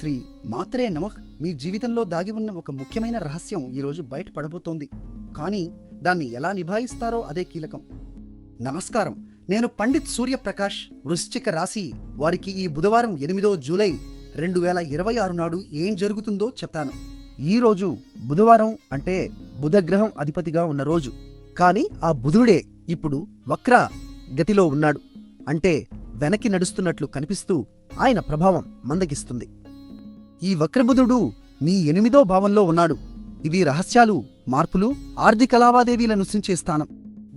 శ్రీ మాత్రే నమః. మీ జీవితంలో దాగి ఉన్న ఒక ముఖ్యమైన రహస్యం ఈరోజు బయటపడబోతోంది. కానీ దాన్ని ఎలా నిభాయిస్తారో అదే కీలకం. నమస్కారం, నేను పండిత్ సూర్యప్రకాష్. వృశ్చిక రాశి వారికి ఈ బుధవారం 8 జూలై 2026 నాడు ఏం జరుగుతుందో చెప్తాను. ఈ రోజు బుధవారం అంటే బుధగ్రహం అధిపతిగా ఉన్న రోజు. కానీ ఆ బుధుడే ఇప్పుడు వక్ర గతిలో ఉన్నాడు. అంటే వెనక్కి నడుస్తున్నట్లు కనిపిస్తూ ఆయన ప్రభావం మందగిస్తుంది. ఈ వక్రబుధుడు మీ 8వ భావంలో ఉన్నాడు. ఇవి రహస్యాలు, మార్పులు, ఆర్థిక లావాదేవీలను సూచించే స్థానం.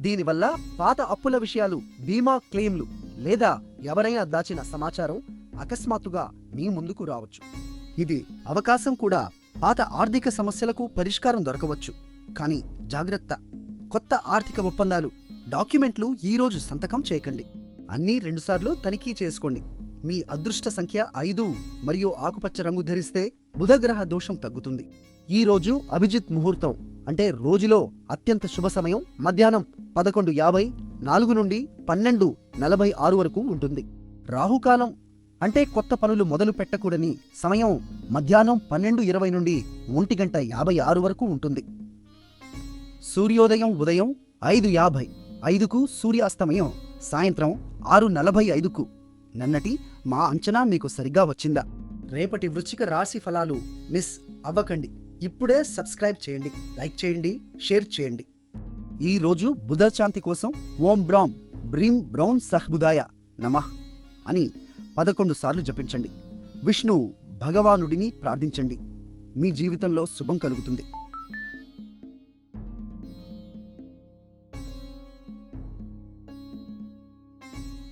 దీనివల్ల పాత అప్పుల విషయాలు, బీమా క్లెయిమ్లు లేదా ఎవరైనా దాచిన సమాచారం అకస్మాత్తుగా మీ ముందుకు రావచ్చు. ఇది అవకాశం కూడా. పాత ఆర్థిక సమస్యలకు పరిష్కారం దొరకవచ్చు. కానీ జాగ్రత్త, కొత్త ఆర్థిక ఒప్పందాలు, డాక్యుమెంట్లు ఈరోజు సంతకం చేయకండి. అన్నీ 2 సార్లు తనిఖీ చేసుకోండి. మీ అదృష్ట సంఖ్య 5 మరియు ఆకుపచ్చ రంగు ధరిస్తే బుధగ్రహ దోషం తగ్గుతుంది. ఈ రోజు అభిజిత్ ముహూర్తం అంటే రోజులో అత్యంత శుభ సమయం మధ్యాహ్నం 11:50 4 నుండి 12:46 వరకు ఉంటుంది. రాహుకాలం అంటే కొత్త పనులు మొదలు పెట్టకూడని సమయం మధ్యాహ్నం 12:20 నుండి 1:56 వరకు ఉంటుంది. సూర్యోదయం ఉదయం 5:55కు, సూర్యాస్తమయం సాయంత్రం 6:45కు. నన్నటి మా అంచనా మీకు సరిగ్గా వచ్చిందా? రేపటి వృశ్చిక రాశి ఫలాలు మిస్ అవ్వకండి. ఇప్పుడే సబ్స్క్రైబ్ చేయండి, లైక్ చేయండి, షేర్ చేయండి. ఈ రోజు బుధ శాంతి కోసం ఓం బ్రాం బ్రీం బ్రౌన్ సహ్బుదాయ నమః అని 11 సార్లు జపించండి. విష్ణు భగవానుడిని ప్రార్థించండి. మీ జీవితంలో శుభం కలుగుతుంది.